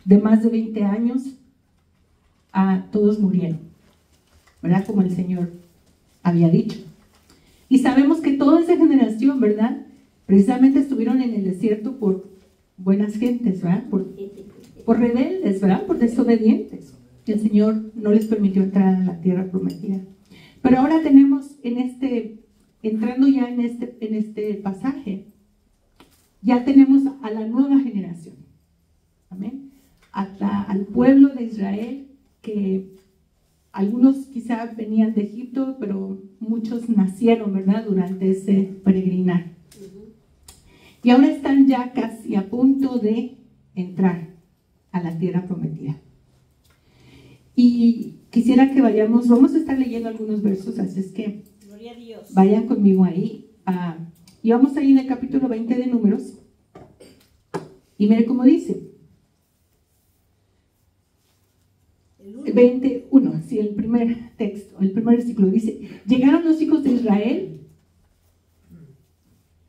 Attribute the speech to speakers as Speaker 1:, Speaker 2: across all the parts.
Speaker 1: de más de 20 años, todos murieron, ¿verdad? Como el Señor había dicho. Y sabemos que toda esa generación, ¿verdad? Precisamente estuvieron en el desierto por buenas gentes, ¿verdad? Por rebeldes, ¿verdad? Por desobedientes. El Señor no les permitió entrar a la tierra prometida. Pero ahora tenemos entrando ya en este pasaje, ya tenemos a la nueva generación. Amén. Al pueblo de Israel, que algunos quizá venían de Egipto, pero muchos nacieron, ¿verdad?, durante ese peregrinar. Y ahora están ya casi a punto de entrar a la tierra prometida. Y quisiera que vamos a estar leyendo algunos versos, así es que
Speaker 2: Gloria a Dios.
Speaker 1: Vayan conmigo ahí. Y vamos ahí en el capítulo 20 de Números. Y mire cómo dice. 21, sí, el primer texto, el primer versículo dice: llegaron los hijos de Israel,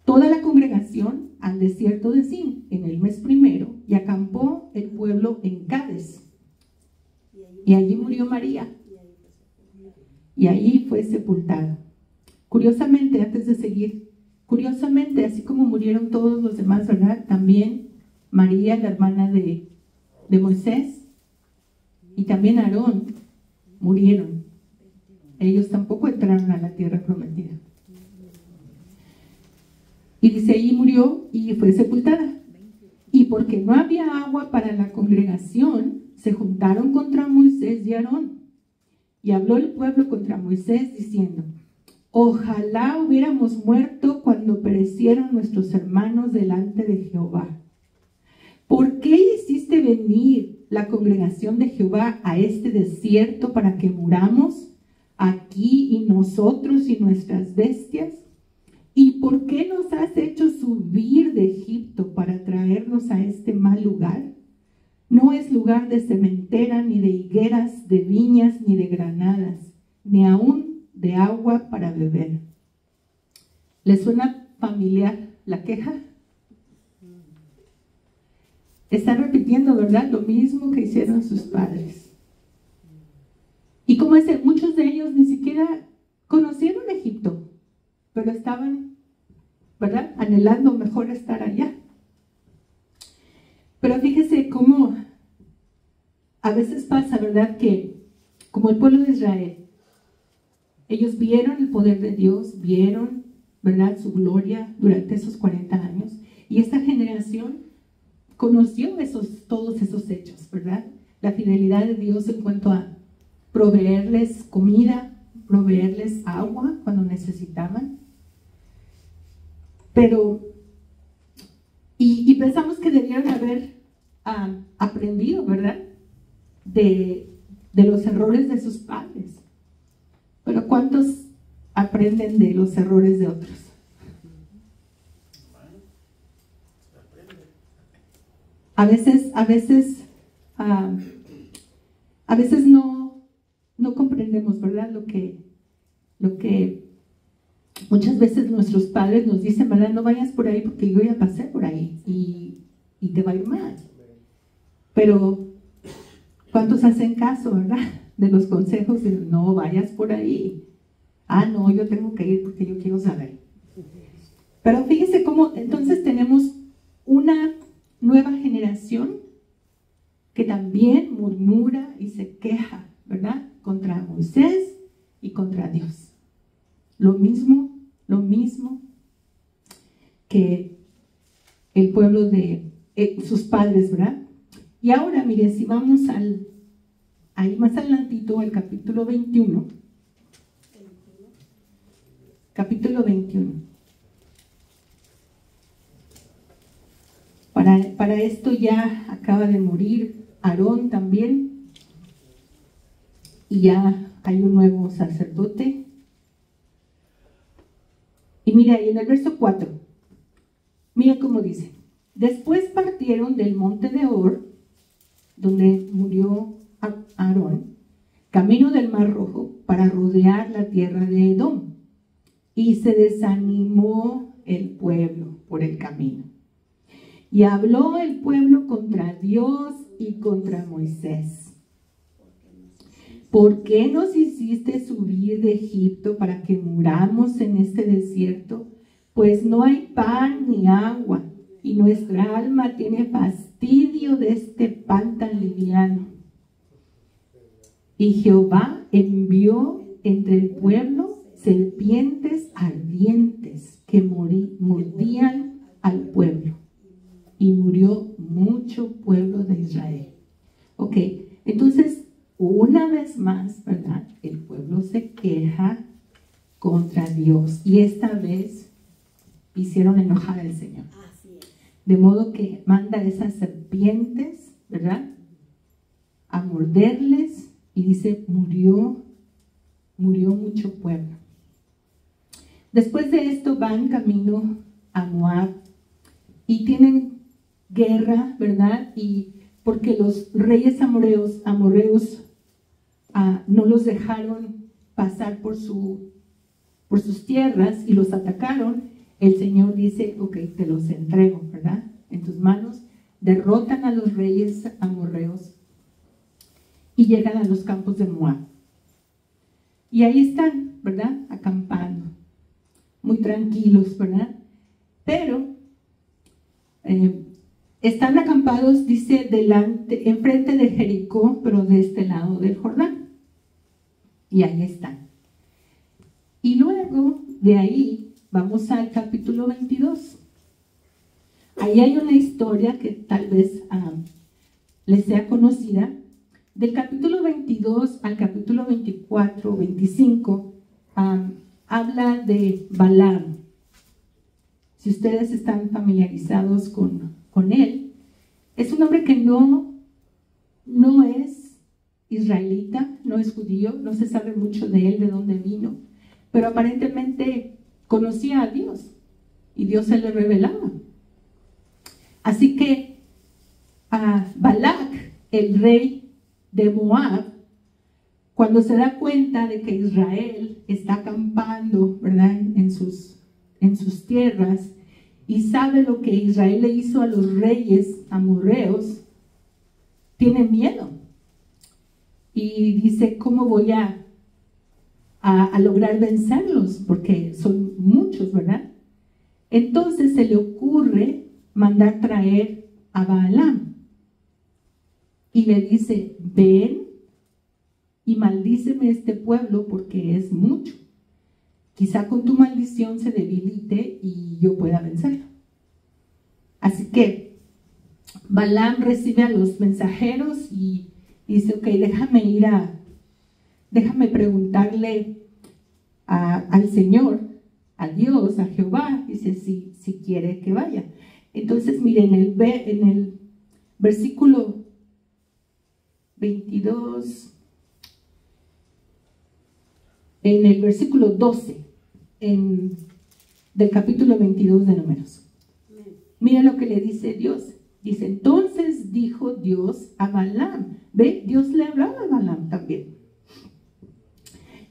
Speaker 1: toda la congregación, al desierto de Zin en el mes primero, y acampó el pueblo en Cades. Y allí murió María, y allí fue sepultada. Curiosamente, antes de seguir, así como murieron todos los demás, ¿verdad? También María, la hermana de Moisés, y también Aarón murieron. Ellos tampoco entraron a la tierra prometida. Y dice, allí murió y fue sepultada. Y porque no había agua para la congregación, se juntaron contra Moisés y Aarón. Y habló el pueblo contra Moisés diciendo: ojalá hubiéramos muerto cuando perecieron nuestros hermanos delante de Jehová. ¿Por qué hiciste venir la congregación de Jehová a este desierto para que muramos aquí y nosotros y nuestras bestias? ¿Y por qué nos has hecho subir de Egipto para traernos a este mal lugar? No es lugar de sementera, ni de higueras, de viñas, ni de granadas, ni aún de agua para beber. ¿Les suena familiar la queja? Están repitiendo, ¿verdad?, lo mismo que hicieron sus padres. Y como es, muchos de ellos ni siquiera conocieron Egipto, pero estaban, ¿verdad?, anhelando mejor estar allá. Pero fíjese cómo a veces pasa, ¿verdad?, que como el pueblo de Israel, ellos vieron el poder de Dios, vieron, ¿verdad?, su gloria durante esos 40 años. Y esta generación conoció todos esos hechos, ¿verdad? La fidelidad de Dios en cuanto a proveerles comida, proveerles agua cuando necesitaban. Pero, y pensamos que debieron haber aprendido, ¿verdad?, de los errores de sus padres. Pero ¿cuántos aprenden de los errores de otros? A veces no comprendemos, ¿verdad?, lo que muchas veces nuestros padres nos dicen, ¿verdad? No vayas por ahí porque yo ya pasé por ahí y te va a ir mal. Pero ¿cuántos hacen caso, verdad?, de los consejos de no vayas por ahí? No, yo tengo que ir porque yo quiero saber. Pero fíjese cómo entonces tenemos una nueva generación que también murmura y se queja, ¿verdad?, contra Moisés y contra Dios. Lo mismo que el pueblo de sus padres, ¿verdad? Y ahora, mire, si vamos ahí más adelantito, al capítulo 21. Capítulo 21. Para esto ya acaba de morir Aarón también. Y ya hay un nuevo sacerdote. Y mira, ahí en el verso 4, mira cómo dice: después partieron del monte de Hor, donde murió Aarón, camino del Mar Rojo, para rodear la tierra de Edom. Y se desanimó el pueblo por el camino. Y habló el pueblo contra Dios y contra Moisés. ¿Por qué nos hiciste subir de Egipto para que muramos en este desierto? Pues no hay pan ni agua, y nuestra alma tiene fastidio de este pan tan liviano. Y Jehová envió entre el pueblo serpientes ardientes que mordían al pueblo, y murió mucho pueblo de Israel. Ok, entonces una vez más, ¿verdad? El pueblo se queja contra Dios, y esta vez hicieron enojar al Señor. De modo que manda esas serpientes, ¿verdad?, a morderles, y dice, murió mucho pueblo. Después de esto van camino a Moab y tienen guerra, ¿verdad? Y porque los reyes amorreos no los dejaron pasar por sus tierras y los atacaron, el Señor dice, ok, te los entrego, ¿verdad?, en tus manos. Derrotan a los reyes amorreos y llegan a los campos de Moab. Y ahí están, ¿verdad?, acampando, muy tranquilos, ¿verdad? Pero están acampados, dice, enfrente de Jericó, pero de este lado del Jordán. Y ahí están. Y luego de ahí vamos al capítulo 22. Ahí hay una historia que tal vez les sea conocida. Del capítulo 22 al capítulo 24, 25, habla de Balaam. Si ustedes están familiarizados con él, es un hombre que no es israelita, no es judío, no se sabe mucho de él, de dónde vino, pero aparentemente conocía a Dios y Dios se le revelaba. Así que a Balac, el rey de Moab, cuando se da cuenta de que Israel está acampando, ¿verdad?, en sus tierras, y sabe lo que Israel le hizo a los reyes amorreos, tiene miedo y dice, ¿cómo voy a lograr vencerlos? Porque son muchos, ¿verdad? Entonces se le ocurre mandar traer a Balaam y le dice, ven y maldíceme este pueblo porque es mucho. Quizá con tu maldición se debilite y yo pueda vencerlo. Así que Balaam recibe a los mensajeros y dice, ok, déjame preguntarle al Señor, a Dios, a Jehová, dice, si quiere que vaya. Entonces, miren, en el versículo 22, en el versículo 12 del capítulo 22 de Números. Mira lo que le dice Dios. Dice, entonces dijo Dios a Balaam. Ve, Dios le hablaba a Balaam también.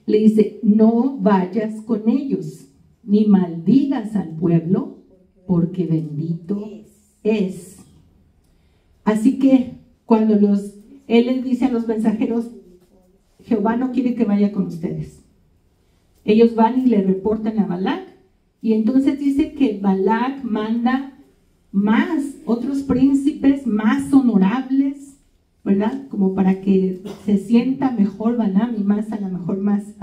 Speaker 1: Le dice, no vayas con ellos, ni maldigas al pueblo, porque bendito es. Así que cuando él les dice a los mensajeros, Jehová no quiere que vaya con ustedes. Ellos van y le reportan a Balac, y entonces dice que Balac manda otros príncipes más honorables, ¿verdad? Como para que se sienta mejor Balaam y a lo mejor más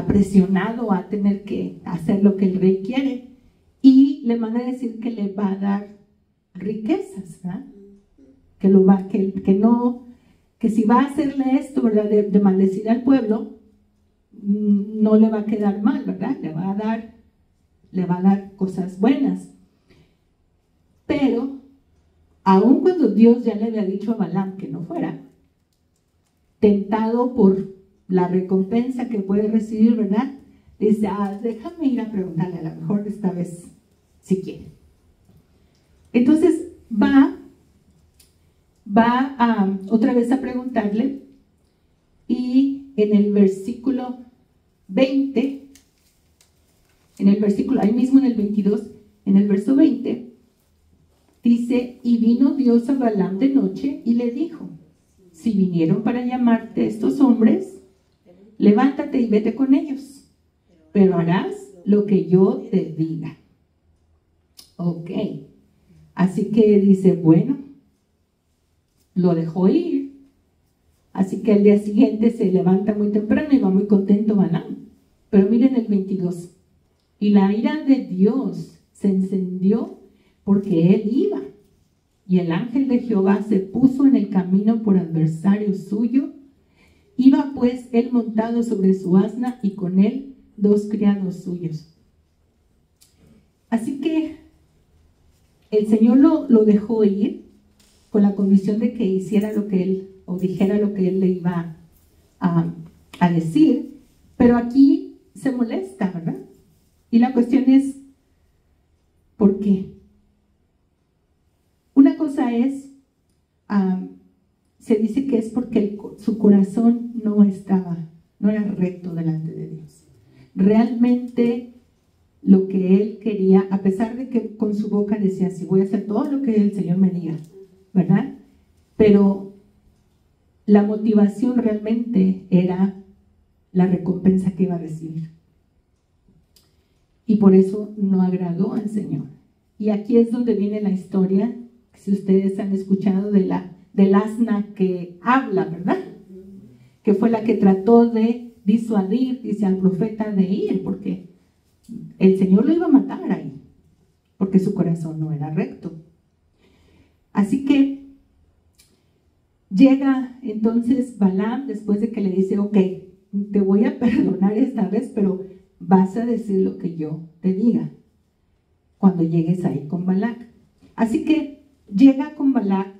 Speaker 1: presionado a tener que hacer lo que el rey quiere, y le manda a decir que le va a dar riquezas, ¿verdad? Que si va a hacerle esto, ¿verdad?, de maldecir al pueblo, no le va a quedar mal, ¿verdad? Le va a dar cosas buenas. Pero aun cuando Dios ya le había dicho a Balaam que no fuera, tentado por la recompensa que puede recibir, ¿verdad?, dice, déjame ir a preguntarle, a lo mejor esta vez si quiere. Entonces va otra vez a preguntarle, y en el versículo 20, ahí mismo en el 22, en el verso 20, Dice, y vino Dios a Balaam de noche y le dijo, si vinieron para llamarte estos hombres, levántate y vete con ellos, pero harás lo que yo te diga. Ok, así que dice, bueno, lo dejó ir. Así que al día siguiente se levanta muy temprano y va muy contento Balaam. Pero miren el 22. Y la ira de Dios se encendió porque él iba. Y el ángel de Jehová se puso en el camino por adversario suyo. Iba pues él montado sobre su asna y con él 2 criados suyos. Así que el Señor lo dejó ir con la condición de que hiciera lo que él, o dijera lo que él le iba a decir. Pero aquí se molesta, ¿verdad? Y la cuestión es, ¿por qué? Una cosa es, se dice que es porque su corazón no era recto delante de Dios. Realmente lo que él quería, a pesar de que con su boca decía, sí, voy a hacer todo lo que el Señor me diga, ¿verdad? Pero la motivación realmente era la recompensa que iba a recibir. Y por eso no agradó al Señor. Y aquí es donde viene la historia, si ustedes han escuchado, del asna que habla, ¿verdad? Que fue la que trató de disuadir, dice, al profeta de ir, porque el Señor lo iba a matar ahí, porque su corazón no era recto. Así que llega entonces Balaam después de que le dice, ok, te voy a perdonar esta vez, pero vas a decir lo que yo te diga cuando llegues ahí con Balac. Así que llega con Balac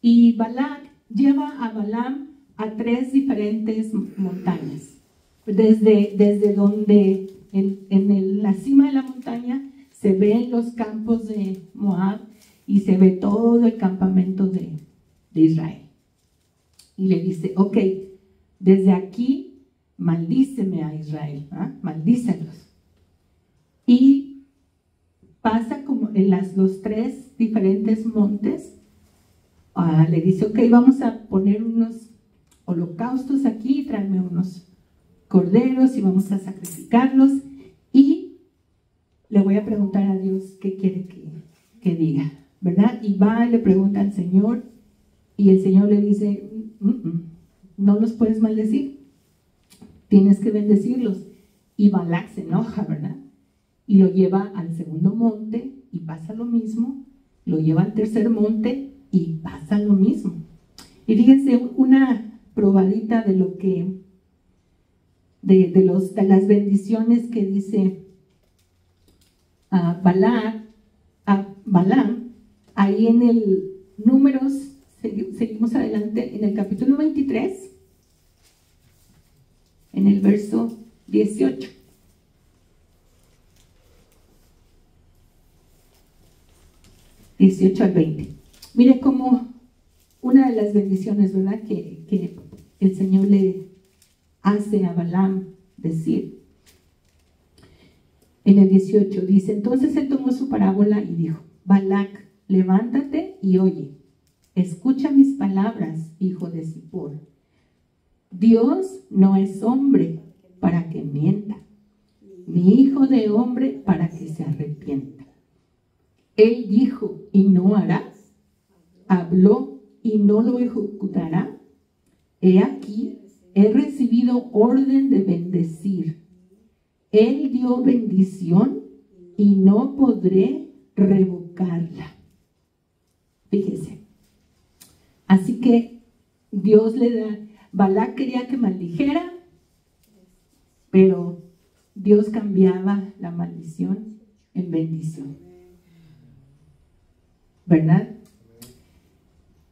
Speaker 1: y Balac lleva a Balaam a 3 diferentes montañas. Desde donde en la cima de la montaña se ven los campos de Moab y se ve todo el campamento de Israel. Y le dice, ok, desde aquí maldíceme a Israel, maldícelos. Y pasa como en los 3 diferentes montes, le dice, ok, vamos a poner unos holocaustos aquí, tráeme unos corderos y vamos a sacrificarlos, y le voy a preguntar a Dios qué quiere que diga, ¿verdad? Y va y le pregunta al Señor, y el Señor le dice, no los puedes maldecir, tienes que bendecirlos. Y Balac se enoja, ¿verdad? Y lo lleva al segundo monte y pasa lo mismo, lo lleva al tercer monte y pasa lo mismo. Y fíjense, una probadita de lo que de las bendiciones que dice Balaam, ahí en el Números, seguimos adelante, en el capítulo 23, en el verso 18. Al 20. Mire cómo una de las bendiciones, ¿verdad?, que el Señor le hace a Balaam decir. En el 18 dice, entonces él tomó su parábola y dijo, Balac, levántate y oye, escucha mis palabras, hijo de Zippor. Dios no es hombre para que mienta, ni hijo de hombre para que se arrepienta. Él dijo y no hará, habló y no lo ejecutará. He aquí, he recibido orden de bendecir. Él dio bendición y no podré revocarla. Fíjese. Así que Dios le da, Balac quería que maldijera, pero Dios cambiaba la maldición en bendición, ¿verdad?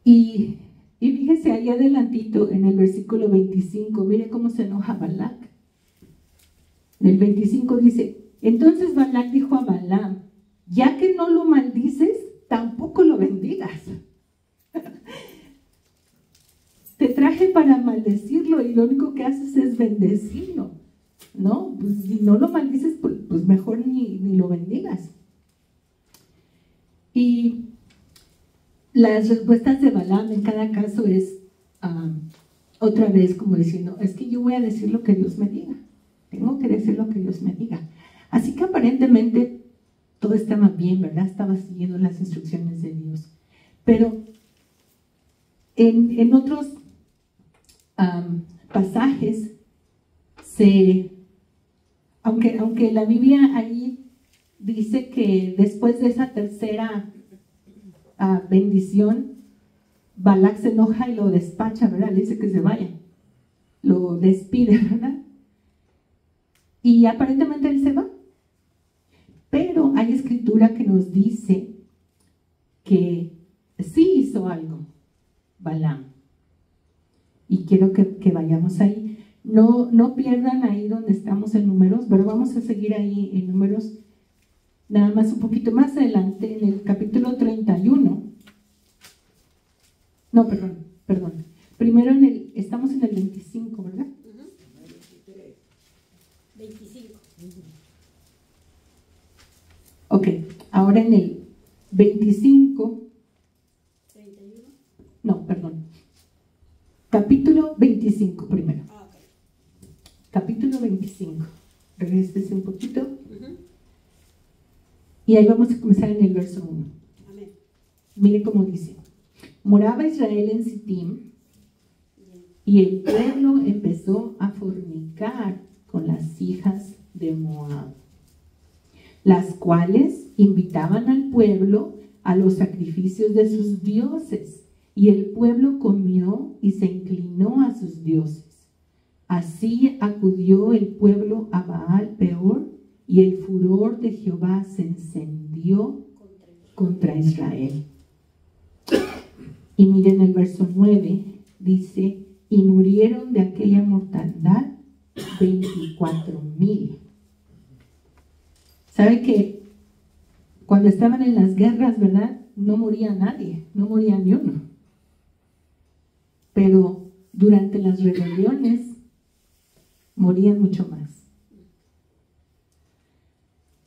Speaker 1: Y fíjese ahí adelantito en el versículo 25, mire cómo se enoja Balac. En el 25 dice, entonces Balac dijo a Balaam, ya que no lo maldices, tampoco lo bendigas. Te traje para maldecirlo y lo único que haces es bendecirlo, ¿no? Pues si no lo maldices, pues mejor ni lo bendigas. Y las respuestas de Balaam en cada caso es otra vez como diciendo, es que yo voy a decir lo que Dios me diga, tengo que decir lo que Dios me diga. Así que aparentemente todo estaba bien, ¿verdad? Estaba siguiendo las instrucciones de Dios. Pero en otros pasajes, aunque la Biblia ahí dice que después de esa tercera bendición, Balac se enoja y lo despacha, ¿verdad? Le dice que se vaya, lo despide, ¿verdad? Y aparentemente él se va. Pero hay escritura que nos dice que sí hizo algo Balaam. Y quiero que vayamos ahí. No pierdan ahí donde estamos en Números, pero vamos a seguir ahí en Números, nada más un poquito más adelante, en el capítulo 31. No, perdón. Primero estamos en el 25, ¿verdad?
Speaker 2: 25.
Speaker 1: Ok, ahora en el 25.
Speaker 2: 31.
Speaker 1: No, perdón. Capítulo 25 primero.
Speaker 2: Okay.
Speaker 1: Capítulo 25. Regrésese un poquito. Y ahí vamos a comenzar en el verso 1.
Speaker 2: Amén.
Speaker 1: Mire cómo dice. Moraba Israel en Sittim, y el pueblo empezó a fornicar con las hijas de Moab, las cuales invitaban al pueblo a los sacrificios de sus dioses, y el pueblo comió y se inclinó a sus dioses. Así acudió el pueblo a Baal Peor, y el furor de Jehová se encendió contra Israel. Y miren el verso 9, dice, y murieron de aquella mortandad 24,000. ¿Sabe que cuando estaban en las guerras, verdad, no moría nadie, no moría ni uno? Pero durante las rebeliones morían mucho más.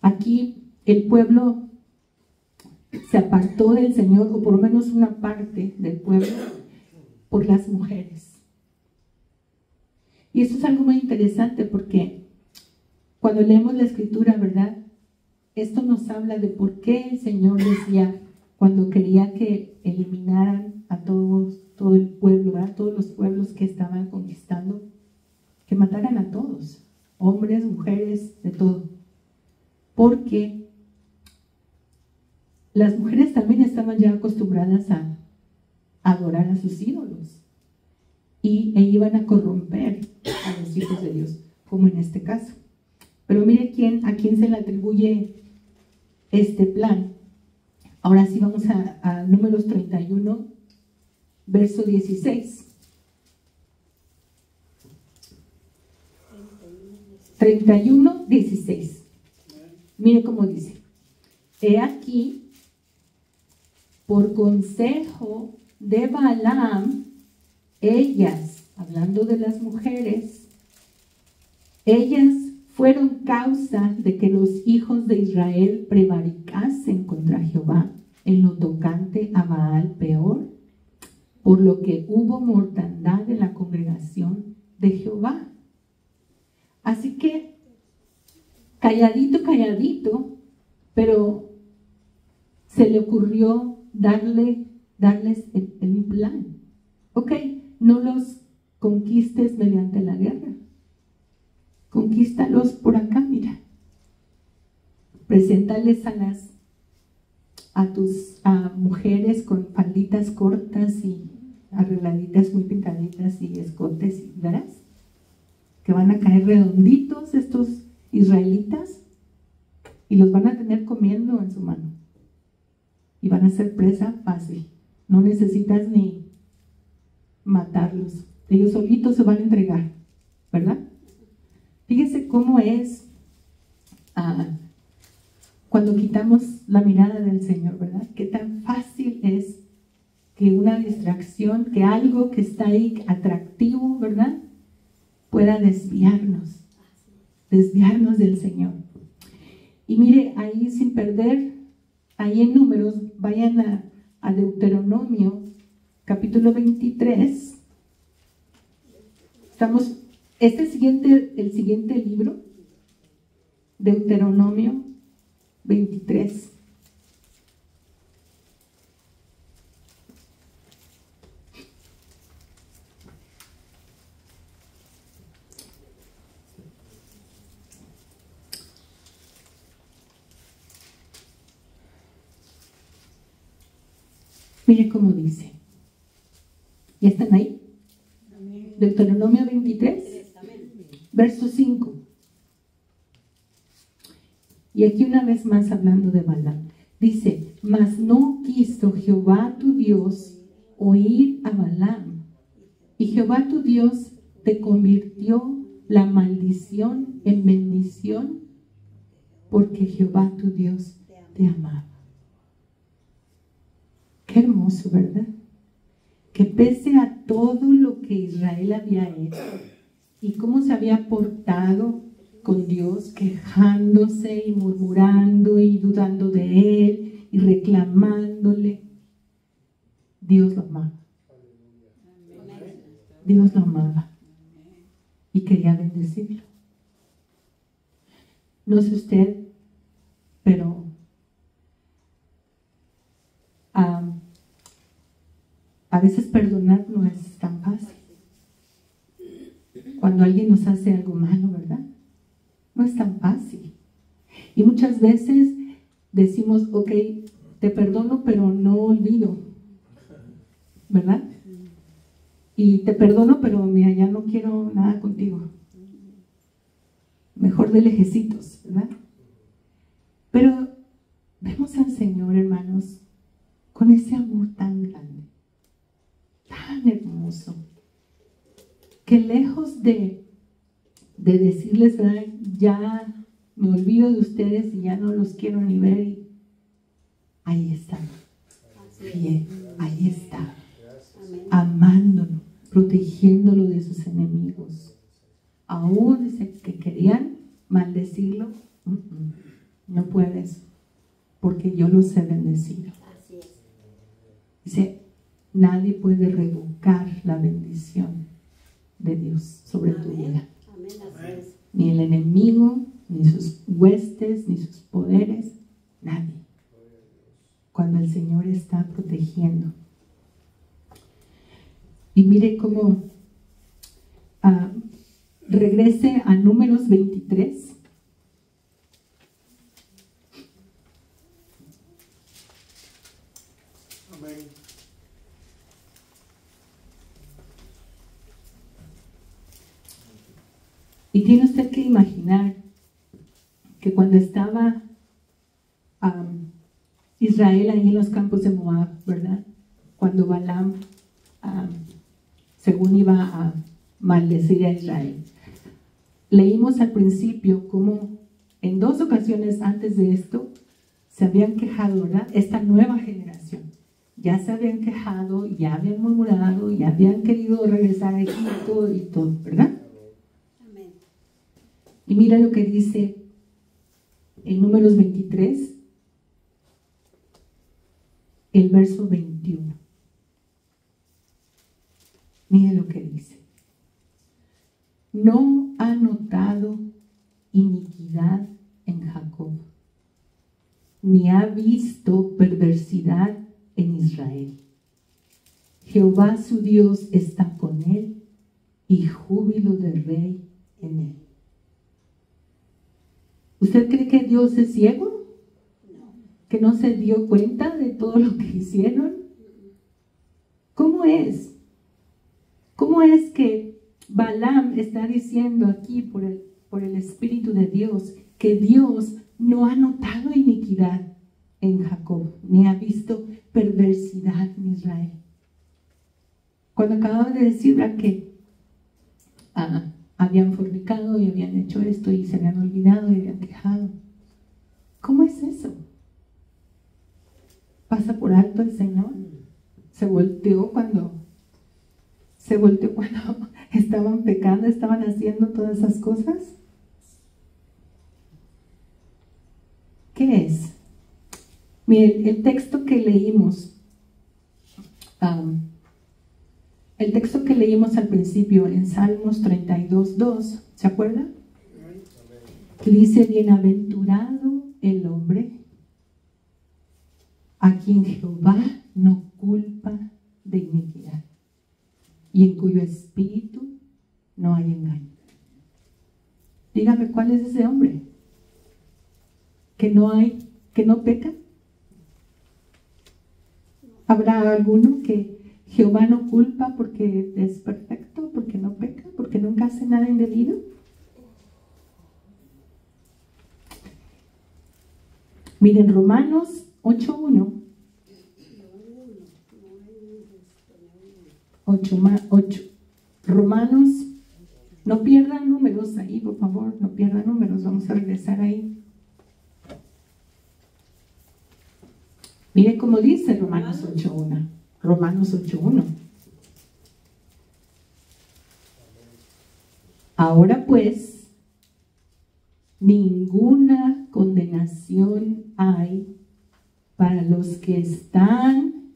Speaker 1: Aquí el pueblo se apartó del Señor, o por lo menos una parte del pueblo, por las mujeres. Y esto es algo muy interesante porque cuando leemos la escritura, ¿verdad? Esto nos habla de por qué el Señor decía, cuando quería que eliminaran a todo el pueblo, ¿verdad? Todos los pueblos que estaban conquistando, que mataran a todos, hombres, mujeres, de todo. Porque las mujeres también estaban ya acostumbradas a adorar a sus ídolos e iban a corromper a los hijos de Dios, como en este caso. Pero mire a quién se le atribuye este plan. Ahora sí vamos a Números 31, verso 16. 31, 16. Mire cómo dice. He aquí, por consejo de Balaam, ellas, hablando de las mujeres, ellas fueron causa de que los hijos de Israel prevaricasen contra Jehová en lo tocante a Baal Peor, por lo que hubo mortandad en la congregación de Jehová. Así que, calladito, pero se le ocurrió darles el plan. Ok, no los conquistes mediante la guerra. Conquístalos por acá, mira. Preséntales a tus mujeres con falditas cortas y arregladitas, muy pintaditas y escotes, ¿verdad? Que van a caer redonditos estos israelitas y los van a tener comiendo en su mano. Y van a ser presa fácil. No necesitas ni matarlos. Ellos solitos se van a entregar, ¿verdad? Fíjese cómo es cuando quitamos la mirada del Señor, ¿verdad? Qué tan fácil es que una distracción, que algo que está ahí atractivo, ¿verdad? Pueda desviarnos del Señor. Y mire, ahí sin perder ahí en Números, vayan a Deuteronomio, capítulo 23. Estamos, el siguiente libro, Deuteronomio 23. Mire cómo dice. ¿Ya están ahí?
Speaker 2: Amén.
Speaker 1: Deuteronomio 23, verso 5. Y aquí una vez más hablando de Balaam. Dice, mas no quiso Jehová tu Dios oír a Balaam. Y Jehová tu Dios te convirtió la maldición en bendición, porque Jehová tu Dios te amaba. Qué hermoso, ¿verdad? Que pese a todo lo que Israel había hecho y cómo se había portado con Dios, quejándose y murmurando y dudando de Él y reclamándole, Dios lo amaba. Dios lo amaba y quería bendecirlo. No sé usted, pero a veces perdonar no es tan fácil. Cuando alguien nos hace algo malo, ¿verdad? No es tan fácil. Y muchas veces decimos, ok, te perdono, pero no olvido, ¿verdad? Y te perdono, pero mira, ya no quiero nada contigo. Mejor de lejecitos, ¿verdad? Pero vemos al Señor, hermanos, con ese amor tan grande, tan hermoso, que lejos de decirles, ¿verdad? Ya me olvido de ustedes y ya no los quiero ni ver, y ahí está, bien, ahí está, amándolo, protegiéndolo de sus enemigos. Aún ese que querían maldecirlo, no puedes, porque yo los he bendecido. Dice, nadie puede revocar la bendición de Dios sobre tu vida. Ni el enemigo, ni sus huestes, ni sus poderes, nadie. Cuando el Señor está protegiendo. Y mire cómo regrese a Números 23.
Speaker 3: Amén.
Speaker 1: Y tiene usted que imaginar que cuando estaba Israel ahí en los campos de Moab, ¿verdad? Cuando Balaam, según iba a maldecir a Israel. Leímos al principio cómo en 2 ocasiones antes de esto se habían quejado, ¿verdad? Esta nueva generación. Ya se habían quejado, ya habían murmurado, ya habían querido regresar a Egipto y todo, ¿verdad? Y mira lo que dice en Números 23, el verso 21. Mira lo que dice. No ha notado iniquidad en Jacob, ni ha visto perversidad en Israel. Jehová su Dios está con él, y júbilo de rey en él. ¿Usted cree que Dios es ciego? ¿Que no se dio cuenta de todo lo que hicieron? ¿Cómo es? ¿Cómo es que Balaam está diciendo aquí por el Espíritu de Dios que Dios no ha notado iniquidad en Jacob, ni ha visto perversidad en Israel? Cuando acababa de decir que habían fornicado y habían hecho esto y se habían olvidado y habían quejado. ¿Cómo es eso? ¿Pasa por alto el Señor? ¿Se volteó cuando estaban pecando, estaban haciendo todas esas cosas? ¿Qué es? Mire, el texto que leímos, el texto que leímos al principio en Salmos 32:2, ¿se acuerda? Que dice: bienaventurado el hombre a quien Jehová no culpa de iniquidad y en cuyo espíritu no hay engaño. Dígame, ¿cuál es ese hombre? ¿Que no peca? ¿Habrá alguno que Jehová no culpa porque es perfecto, porque no peca, porque nunca hace nada indebido? Miren, Romanos 8:1. 8. Romanos, no pierdan números ahí, por favor, no pierdan números, vamos a regresar ahí. Mire cómo dice Romanos 8:1. Romanos 8:1. Ahora pues, ninguna condenación hay para los que están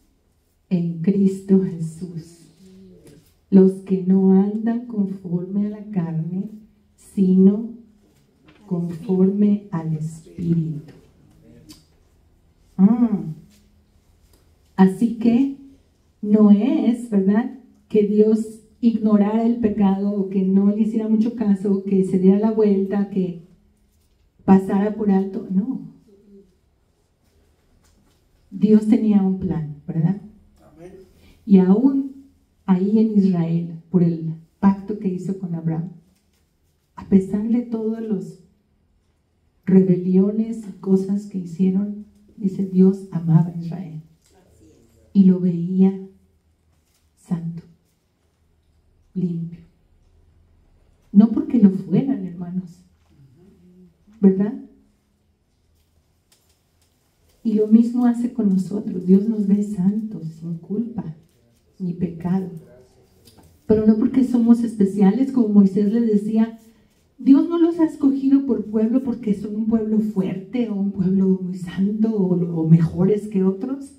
Speaker 1: en Cristo Jesús, los que no andan conforme a la carne, sino conforme al Espíritu. Así que no es, ¿verdad?, que Dios ignorara el pecado o que no le hiciera mucho caso, que se diera la vuelta, que pasara por alto. No. Dios tenía un plan, ¿verdad? Amén. Y aún ahí en Israel, por el pacto que hizo con Abraham, a pesar de todas las rebeliones y cosas que hicieron, dice, Dios amaba a Israel y lo veía santo, limpio. No porque lo fueran, hermanos, ¿verdad? Y lo mismo hace con nosotros. Dios nos ve santos, sin culpa ni pecado, pero no porque somos especiales. Como Moisés les decía, Dios no los ha escogido por pueblo porque son un pueblo fuerte o un pueblo muy santo o mejores que otros.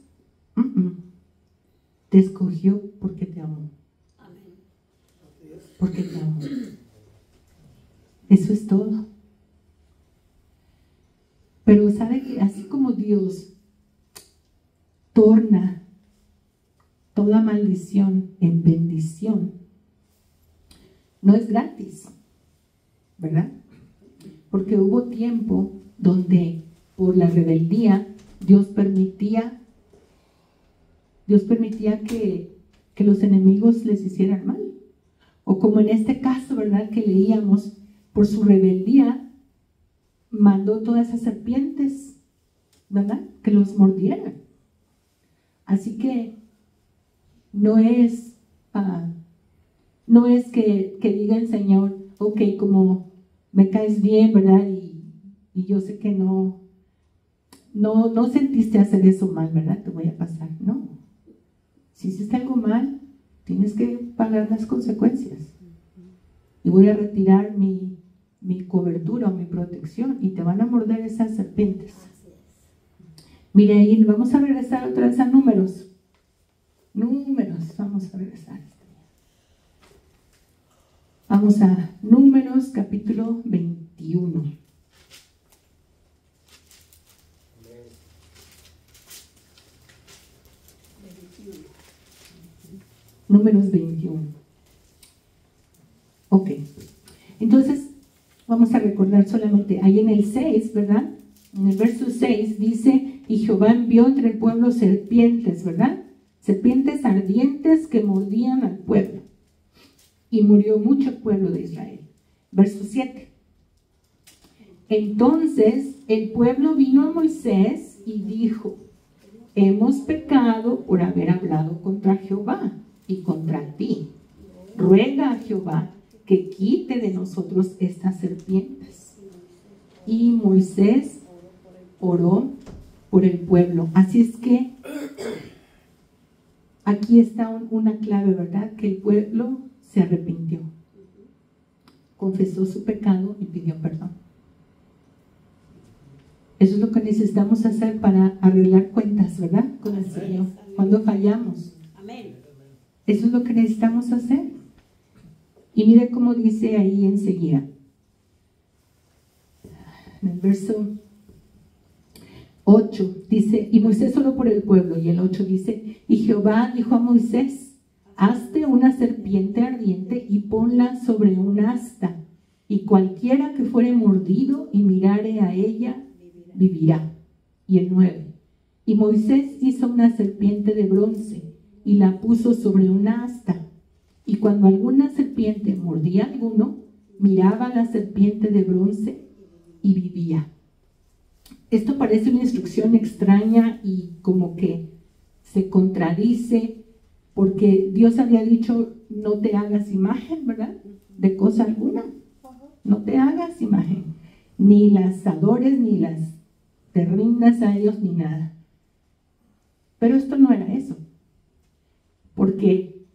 Speaker 1: Te escogió porque te amó. Porque te amó. Eso es todo. Pero sabe que así como Dios torna toda maldición en bendición, no es gratis, ¿verdad? Porque hubo tiempo donde por la rebeldía Dios permitía que los enemigos les hicieran mal. O como en este caso, ¿verdad?, que leíamos, por su rebeldía mandó todas esas serpientes, ¿verdad?, que los mordieran. Así que no es que diga el Señor, ok, como me caes bien, ¿verdad?, y yo sé que no sentiste hacer eso mal, ¿verdad?, te voy a pasar. No. Si hiciste algo mal, tienes que pagar las consecuencias. Y voy a retirar mi cobertura o mi protección y te van a morder esas serpientes. Mire ahí, vamos a regresar otra vez a números. Vamos a regresar. Vamos a Números capítulo 21. Números 21. Ok. Entonces, vamos a recordar solamente, ahí en el 6, ¿verdad? En el verso 6 dice, y Jehová envió entre el pueblo serpientes, ¿verdad? Serpientes ardientes que mordían al pueblo. Y murió mucho el pueblo de Israel. Verso 7. Entonces el pueblo vino a Moisés y dijo, hemos pecado por haber hablado contra Jehová y contra ti. Ruega a Jehová que quite de nosotros estas serpientes. Y Moisés oró por el pueblo. Así es que aquí está una clave, ¿verdad? Que el pueblo se arrepintió, confesó su pecado y pidió perdón. Eso es lo que necesitamos hacer para arreglar cuentas, ¿verdad? Con el Señor, cuando fallamos.
Speaker 2: Amén.
Speaker 1: Eso es lo que necesitamos hacer. Y mire cómo dice ahí enseguida. En el verso 8 dice, y Moisés oró por el pueblo, y el 8 dice, y Jehová dijo a Moisés, hazte una serpiente ardiente y ponla sobre un asta, y cualquiera que fuere mordido y mirare a ella, vivirá. Y el 9, y Moisés hizo una serpiente de bronce, y la puso sobre un asta, y cuando alguna serpiente mordía a alguno, miraba a la serpiente de bronce y vivía. Esto parece una instrucción extraña y como que se contradice, porque Dios había dicho, no te hagas imagen, ¿verdad? De cosa alguna. No te hagas imagen, ni las adores, ni las te rindas a ellos, ni nada. Pero esto no era eso, porque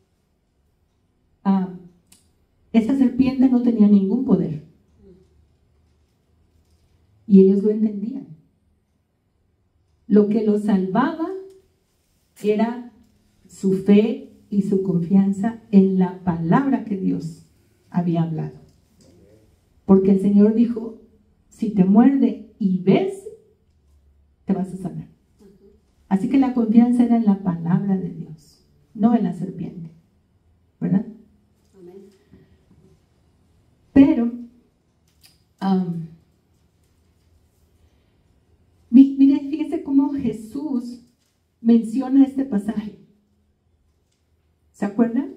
Speaker 1: esa serpiente no tenía ningún poder. Y ellos lo entendían. Lo que los salvaba era su fe y su confianza en la palabra que Dios había hablado. Porque el Señor dijo, si te muerde y ves, te vas a sanar. Así que la confianza era en la palabra de Dios, no en la serpiente, ¿verdad?
Speaker 2: Amén.
Speaker 1: Pero, mire, fíjese cómo Jesús menciona este pasaje. ¿Se acuerdan?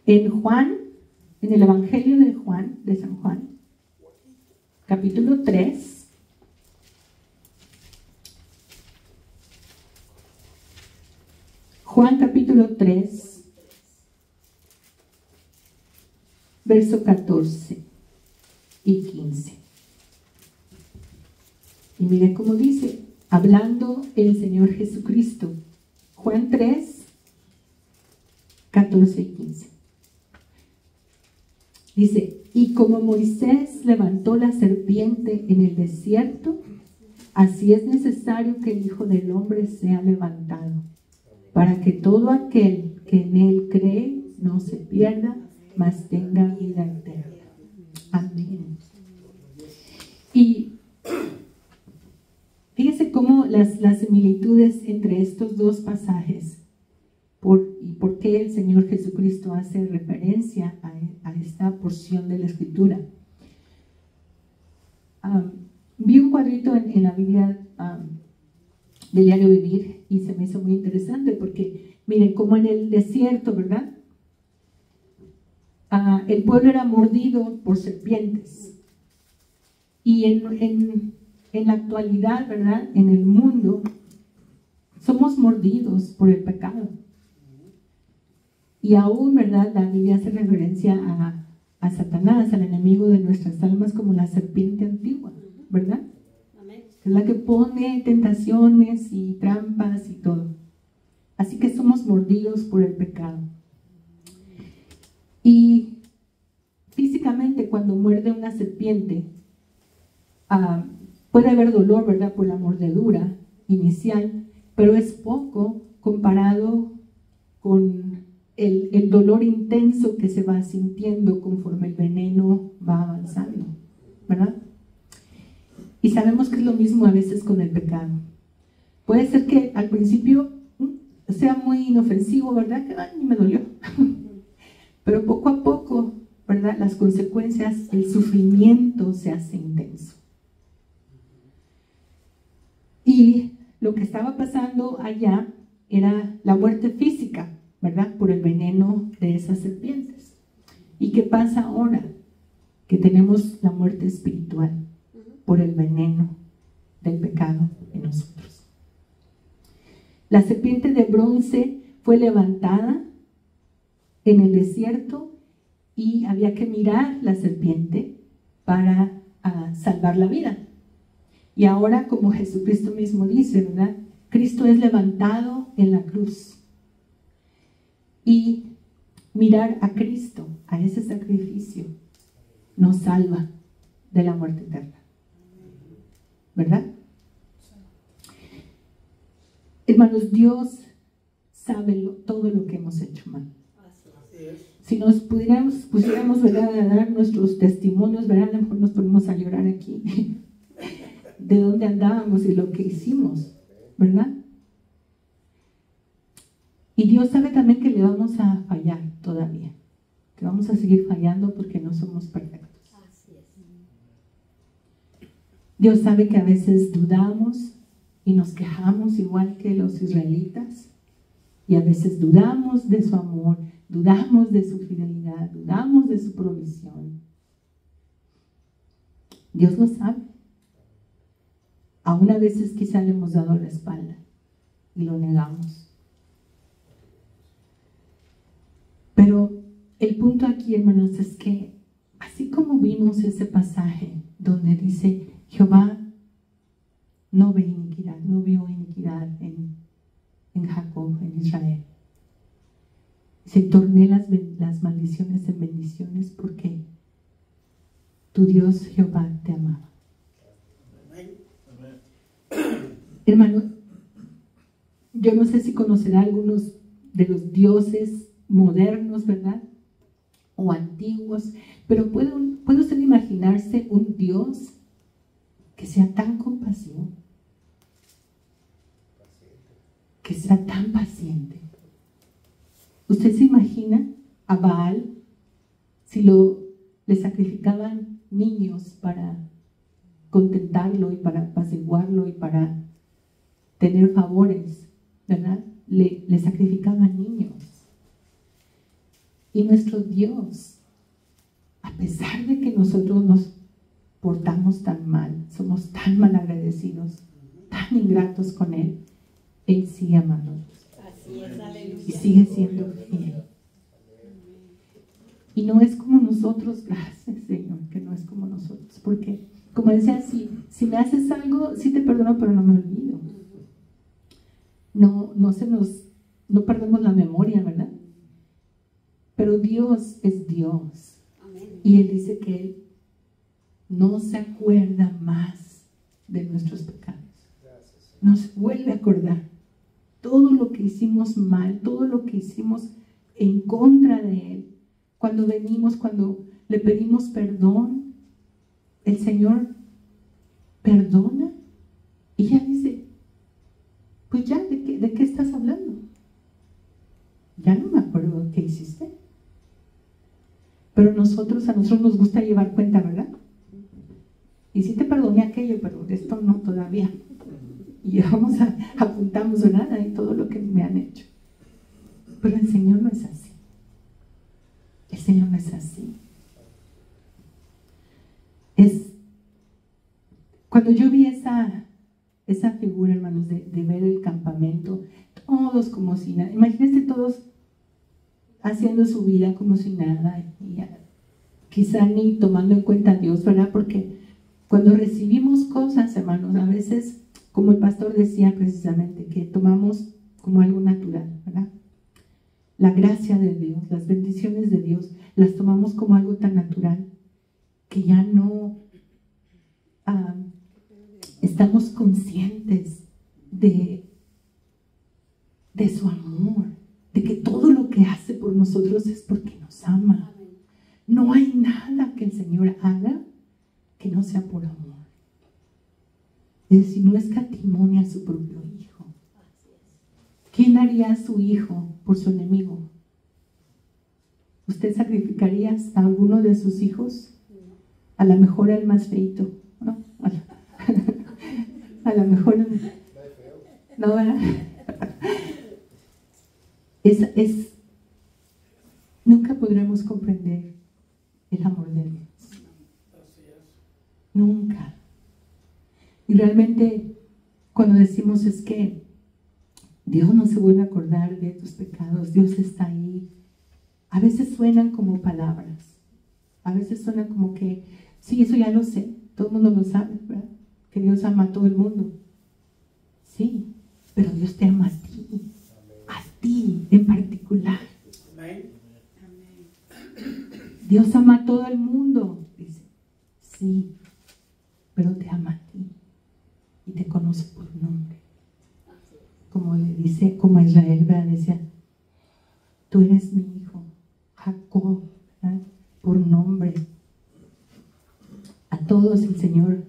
Speaker 1: En Juan, en el Evangelio de Juan, de San Juan, capítulo 3, Juan capítulo 3, verso 14 y 15. Y mire cómo dice, hablando el Señor Jesucristo, Juan 3, 14 y 15. Dice, y como Moisés levantó la serpiente en el desierto, así es necesario que el Hijo del Hombre sea levantado, para que todo aquel que en él cree no se pierda, mas tenga vida eterna. Amén. Y fíjese cómo las similitudes entre estos dos pasajes, y por qué el Señor Jesucristo hace referencia a esta porción de la Escritura. Vi un cuadrito en la Biblia del Diario Vivir y se me hizo muy interesante porque, miren, como en el desierto, ¿verdad? El pueblo era mordido por serpientes. Y en la actualidad, ¿verdad? En el mundo, somos mordidos por el pecado. Y aún, ¿verdad? La Biblia hace referencia a Satanás, al enemigo de nuestras almas, como la serpiente antigua, ¿verdad? Es la que pone tentaciones y trampas y todo. Así que somos mordidos por el pecado. Y físicamente, cuando muerde una serpiente, puede haber dolor, ¿verdad? Por la mordedura inicial, pero es poco comparado con el dolor intenso que se va sintiendo conforme el veneno va avanzando, ¿verdad? Y sabemos que es lo mismo a veces con el pecado. Puede ser que al principio sea muy inofensivo, ¿verdad? Que ni me dolió. Pero poco a poco, ¿verdad? Las consecuencias, el sufrimiento se hace intenso. Y lo que estaba pasando allá era la muerte física, ¿verdad? Por el veneno de esas serpientes. ¿Y qué pasa ahora? Que tenemos la muerte espiritual por el veneno del pecado en nosotros. La serpiente de bronce fue levantada en el desierto y había que mirar la serpiente para salvar la vida. Y ahora, como Jesucristo mismo dice, ¿verdad? Cristo es levantado en la cruz. Y mirar a Cristo, a ese sacrificio, nos salva de la muerte eterna. ¿verdad? Hermanos, Dios sabe todo lo que hemos hecho mal. Si nos pusiéramos, ¿verdad?, a dar nuestros testimonios, ¿verdad?, a lo mejor nos ponemos a llorar aquí de dónde andábamos y lo que hicimos, ¿verdad? Y Dios sabe también que le vamos a fallar todavía, que vamos a seguir fallando porque no somos perfectos. Dios sabe que a veces dudamos y nos quejamos igual que los israelitas, y a veces dudamos de su amor, dudamos de su fidelidad, dudamos de su provisión. Dios lo sabe. Aún a veces quizá le hemos dado la espalda y lo negamos. Pero el punto aquí, hermanos, es que así como vimos ese pasaje donde dice Jehová no ve iniquidad, no vio iniquidad en Jacob, en Israel. Se torné las maldiciones en bendiciones porque tu Dios Jehová te amaba. Hermano, yo no sé si conocerá algunos de los dioses modernos, ¿verdad?, o antiguos, pero ¿puede usted imaginarse un Dios que sea tan compasivo, que sea tan paciente? ¿Usted se imagina a Baal si le sacrificaban niños para contentarlo y para apaciguarlo y para tener favores, ¿verdad? Le sacrificaban niños. Y nuestro Dios, a pesar de que nosotros nos portamos tan mal, somos tan malagradecidos, tan ingratos con Él, Él sigue amándonos.
Speaker 2: Así es, aleluya.
Speaker 1: Y sigue siendo fiel. Y no es como nosotros, gracias Señor, que no es como nosotros, porque como decía, si me haces algo, sí te perdono, pero no me olvido. No perdemos la memoria, ¿verdad? Pero Dios es Dios.
Speaker 2: Amén.
Speaker 1: Y Él dice que Él no se acuerda más de nuestros pecados. No se vuelve a acordar. Todo lo que hicimos mal, todo lo que hicimos en contra de Él, cuando le pedimos perdón, el Señor perdona y ya dice, pues ya, ¿de qué estás hablando? Ya no me acuerdo qué hiciste. Pero a nosotros nos gusta llevar cuenta, ¿verdad? Y sí te perdoné aquello, pero de esto no todavía. Y apuntamos, ¿verdad?, y todo lo que me han hecho. Pero el Señor no es así. El Señor no es así. Cuando yo vi esa figura, hermanos, de ver el campamento, todos como si nada, imagínense todos haciendo su vida como si nada, y quizá ni tomando en cuenta a Dios, ¿verdad? Porque cuando recibimos cosas, hermanos, a veces, como el pastor decía precisamente, que tomamos como algo natural, ¿verdad? La gracia de Dios, las bendiciones de Dios, las tomamos como algo tan natural que ya no estamos conscientes de su amor, de que todo lo que hace por nosotros es porque nos ama. No hay nada que el Señor haga que no sea por amor. Es decir, no escatimó a su propio Hijo. ¿Quién daría a su Hijo por su enemigo? ¿Usted sacrificaría a alguno de sus hijos? A lo mejor al más feito, ¿no? A lo mejor no, ¿verdad? Nunca podremos comprender el amor de Dios. Nunca. Y realmente cuando decimos es que Dios no se vuelve a acordar de tus pecados, Dios está ahí, a veces suenan como palabras, a veces suenan como que sí, eso ya lo sé, todo el mundo lo sabe, ¿verdad? Que Dios ama a todo el mundo. Sí, pero Dios te ama a ti en particular. Dios ama a todo el mundo, dice. Sí, pero te ama a ti. como a Israel, ¿verdad? Decía, tú eres mi hijo, Jacob, ¿verdad? Por nombre. A todos el Señor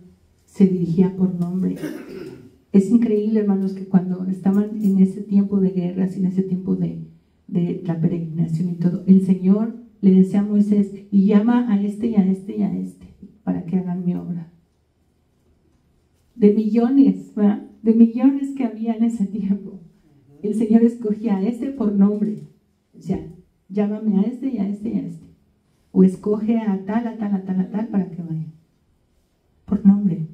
Speaker 1: se dirigía por nombre. Es increíble, hermanos, que cuando estaban en ese tiempo de guerras, en ese tiempo de la peregrinación y todo, el Señor le decía a Moisés, y llama a este y a este y a este, para que hagan mi obra. De millones, ¿verdad? De millones que había en ese tiempo, el Señor escogía a este por nombre. O sea, llámame a este y a este y a este. O escoge a tal, a tal, a tal, a tal, para que vayan. Por nombre.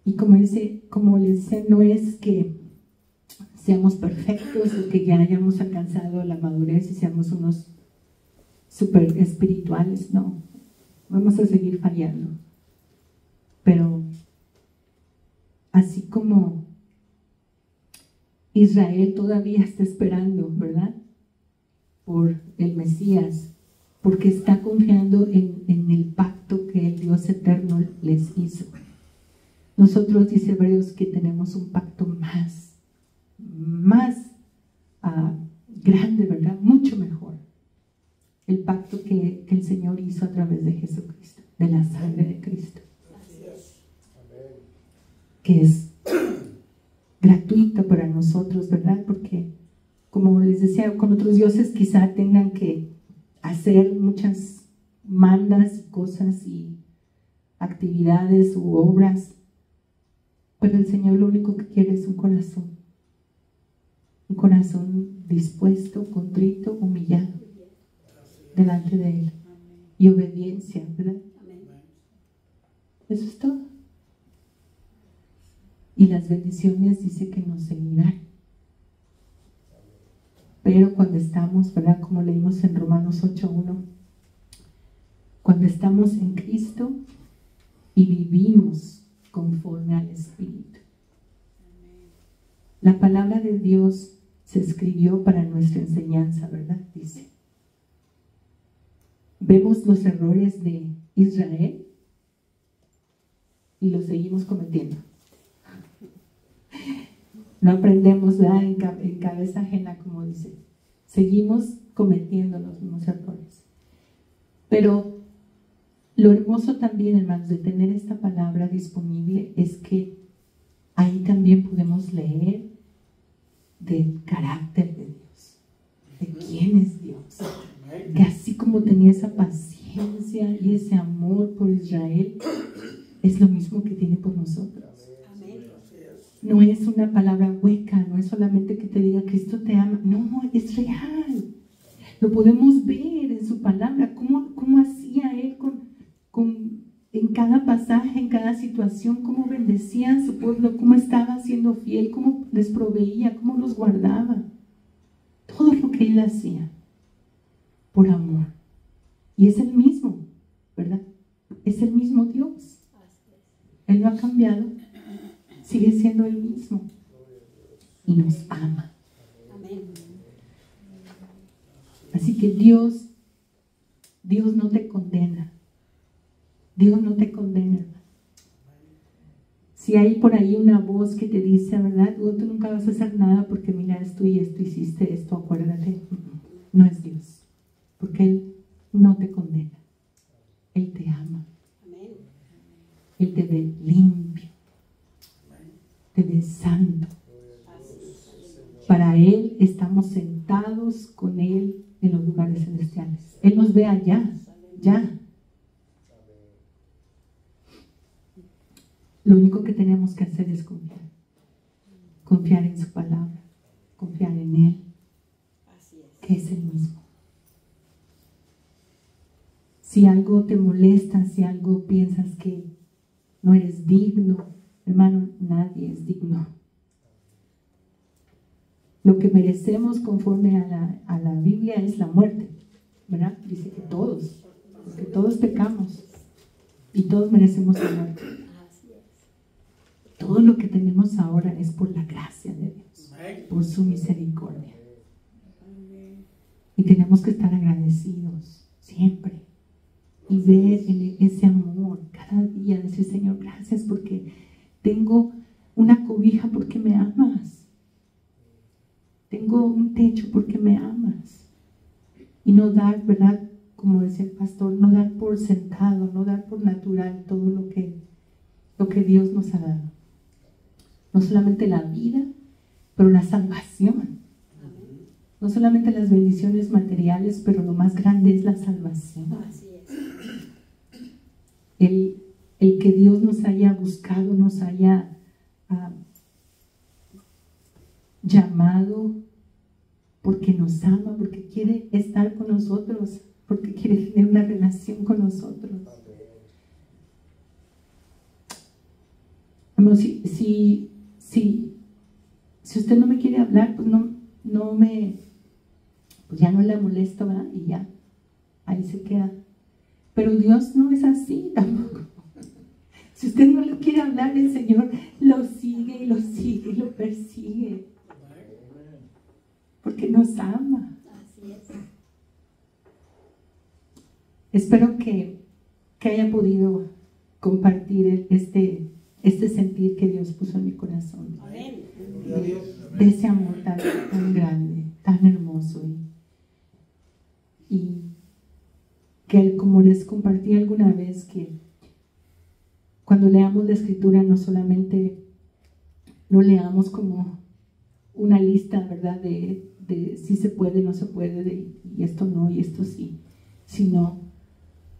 Speaker 1: Y como les decía, no es que seamos perfectos o que ya hayamos alcanzado la madurez y seamos unos súper espirituales, no. Vamos a seguir fallando. Pero así como Israel todavía está esperando, ¿verdad? Por el Mesías, porque está confiando en el pacto que el Dios eterno les hizo. Nosotros, dice Hebreos, que tenemos un pacto más grande, ¿verdad? Mucho mejor. El pacto que el Señor hizo a través de Jesucristo, de la sangre de Cristo. Que es gratuito para nosotros, ¿verdad? Porque, como les decía, con otros dioses quizá tengan que hacer muchas mandas, cosas y actividades u obras, pero el Señor lo único que quiere es un corazón dispuesto, contrito, humillado delante de Él y obediencia, ¿verdad? Eso es todo. Y las bendiciones dice que nos seguirán. Pero cuando estamos, ¿verdad? Como leímos en Romanos 8:1, cuando estamos en Cristo y vivimos conforme al Espíritu. La palabra de Dios se escribió para nuestra enseñanza, ¿verdad? Dice. Vemos los errores de Israel y los seguimos cometiendo. No aprendemos, ¿verdad? En cabeza ajena, como dice. Seguimos cometiendo los mismos errores. Pero lo hermoso también, hermanos, de tener esta palabra disponible es que ahí también podemos leer del carácter de Dios, de quién es Dios. Que así como tenía esa paciencia y ese amor por Israel, es lo mismo que tiene por nosotros. No es una palabra hueca, no es solamente que te diga Cristo te ama, no, es real. Lo podemos ver en su palabra, cómo hacía Él en cada pasaje, en cada situación, cómo bendecía a su pueblo, cómo estaba siendo fiel, cómo les proveía, cómo los guardaba. Todo lo que Él hacía por amor. Y es el mismo, ¿verdad? Es el mismo Dios. Él no ha cambiado. Sigue siendo el mismo y nos ama. Así que Dios no te condena. Dios no te condena. Si hay por ahí una voz que te dice, ¿verdad? Tú nunca vas a hacer nada porque mira esto y esto, hiciste esto, acuérdate. No es Dios. Porque Él no te condena. Él te ama. Él te ve limpio. Te ve santo. Para Él estamos sentados con Él en los lugares celestiales. Él nos ve allá, ya. Lo único que tenemos que hacer es confiar. Confiar en su palabra. Confiar en Él. Que es el mismo. Si algo te molesta, si algo piensas que no eres digno, hermano, nadie es digno. Lo que merecemos conforme a la Biblia es la muerte, ¿verdad? Dice que todos, porque todos pecamos y todos merecemos la muerte. Todo lo que tenemos ahora es por la gracia de Dios, por su misericordia. Y tenemos que estar agradecidos siempre y ver en ese amor cada día, decir, Señor, gracias porque tengo una cobija porque me amas. Tengo un techo porque me amas. Y no dar, ¿verdad? Como decía el pastor, no dar por sentado, no dar por natural todo lo que Dios nos ha dado. No solamente la vida, pero la salvación. No solamente las bendiciones materiales, pero lo más grande es la salvación.
Speaker 2: Así es.
Speaker 1: El que Dios nos haya buscado, nos haya llamado, porque nos ama, porque quiere estar con nosotros, porque quiere tener una relación con nosotros. Amor, si usted no me quiere hablar, pues pues ya no le molesto, ¿verdad? Y ya, ahí se queda. Pero Dios no es así tampoco. Si usted no le quiere hablar, el Señor lo sigue y lo sigue y lo persigue. Porque nos ama.
Speaker 2: Así es.
Speaker 1: Espero que haya podido compartir este sentir que Dios puso en mi corazón.
Speaker 2: Amén.
Speaker 1: De ese amor tan grande, tan hermoso. Y que, como les compartí alguna vez, que cuando leamos la Escritura no solamente lo leamos como una lista, ¿verdad? De si se puede, no se puede, y esto no, y esto sí, sino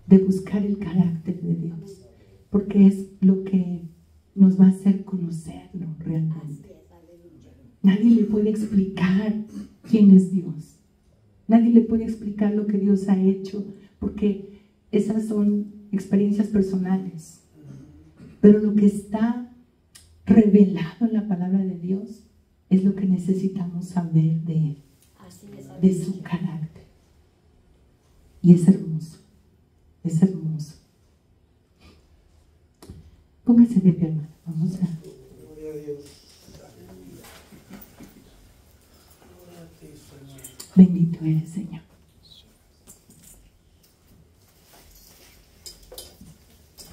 Speaker 1: de buscar el carácter de Dios, porque es lo que nos va a hacer conocerlo realmente. Nadie le puede explicar quién es Dios. Nadie le puede explicar lo que Dios ha hecho, porque esas son experiencias personales. Pero lo que está revelado en la palabra de Dios es lo que necesitamos saber de Él, de su carácter. Y es hermoso, es hermoso. Póngase de pie, hermano. Vamos a...
Speaker 3: Gloria a Dios.
Speaker 1: Bendito eres, Señor.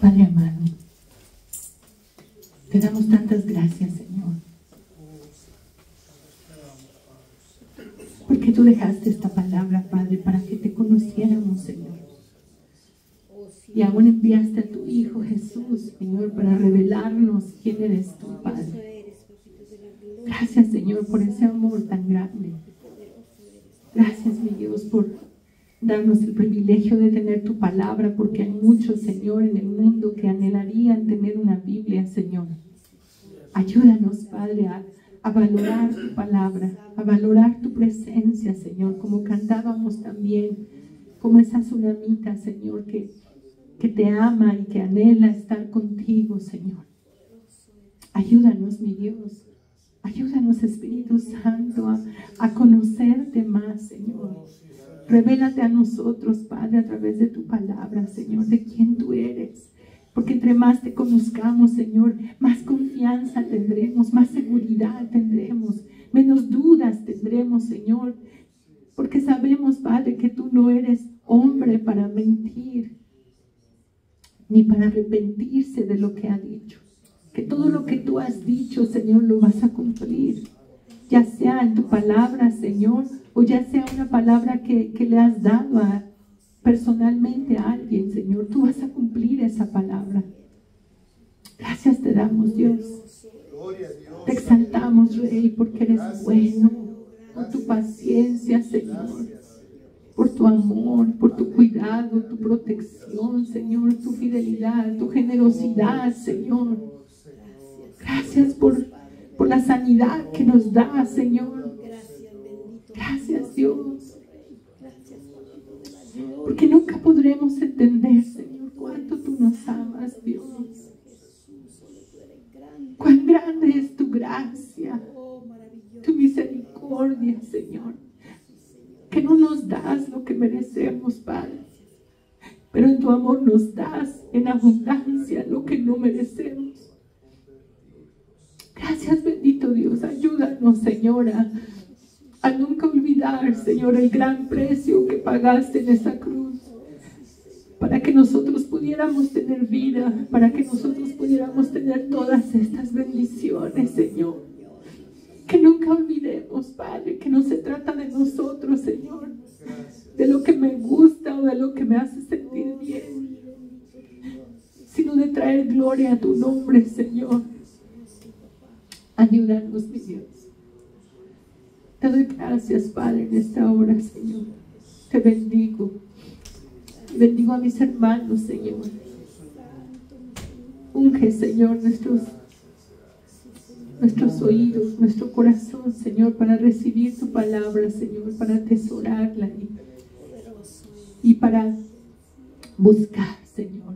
Speaker 1: Padre amado, te damos tantas gracias, Señor, porque tú dejaste esta palabra, Padre, para que te conociéramos, Señor. Y aún enviaste a tu Hijo Jesús, Señor, para revelarnos quién eres tú, Padre. Gracias, Señor, por ese amor tan grande. Gracias, mi Dios, por darnos el privilegio de tener tu palabra, porque hay muchos, Señor, en el mundo que anhelarían tener una Biblia, Señor. Ayúdanos, Padre, a valorar tu palabra, a valorar tu presencia, Señor, como cantábamos también, como esa tsunamita, Señor, que te ama y que anhela estar contigo, Señor. Ayúdanos, mi Dios. Ayúdanos, Espíritu Santo, a conocerte más, Señor. Revélate a nosotros, Padre, a través de tu palabra, Señor, de quién tú eres. Porque entre más te conozcamos, Señor, más confianza tendremos, más seguridad tendremos, menos dudas tendremos, Señor. Porque sabemos, Padre, que tú no eres hombre para mentir, ni para arrepentirse de lo que ha dicho. Que todo lo que tú has dicho, Señor, lo vas a cumplir. Ya sea en tu palabra, Señor, o ya sea una palabra que le has dado personalmente a alguien, Señor. Tú vas a cumplir esa palabra. Gracias te damos, Dios. Te exaltamos, Rey, porque eres bueno. Por tu paciencia, Señor. Por tu amor, por tu cuidado, tu protección, Señor. Tu fidelidad, tu generosidad, Señor. Gracias por la sanidad que nos da, Señor. Gracias, Dios. Porque nunca podremos entender, Señor, cuánto tú nos amas, Dios. Cuán grande es tu gracia, tu misericordia, Señor. Que no nos das lo que merecemos, Padre. Pero en tu amor nos das en abundancia lo que no merecemos. Gracias, bendito Dios. Ayúdanos, Señora, a nunca olvidar, Señor, el gran precio que pagaste en esa cruz para que nosotros pudiéramos tener vida, para que nosotros pudiéramos tener todas estas bendiciones, Señor. Que nunca olvidemos, Padre, que no se trata de nosotros, Señor, de lo que me gusta o de lo que me hace sentir bien, sino de traer gloria a tu nombre, Señor. Ayúdanos, mi Dios. Te doy gracias, Padre, en esta hora, Señor. Te bendigo. Bendigo a mis hermanos, Señor. Unge, Señor, nuestros oídos, nuestro corazón, Señor, para recibir tu palabra, Señor, para atesorarla y para buscar, Señor,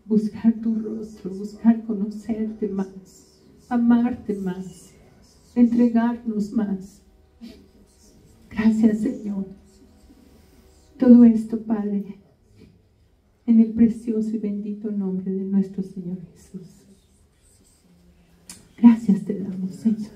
Speaker 1: buscar tu rostro, buscar conocerte más, amarte más, entregarnos más. Gracias, Señor. Todo esto, Padre, en el precioso y bendito nombre de nuestro Señor Jesús. Gracias te damos, Señor.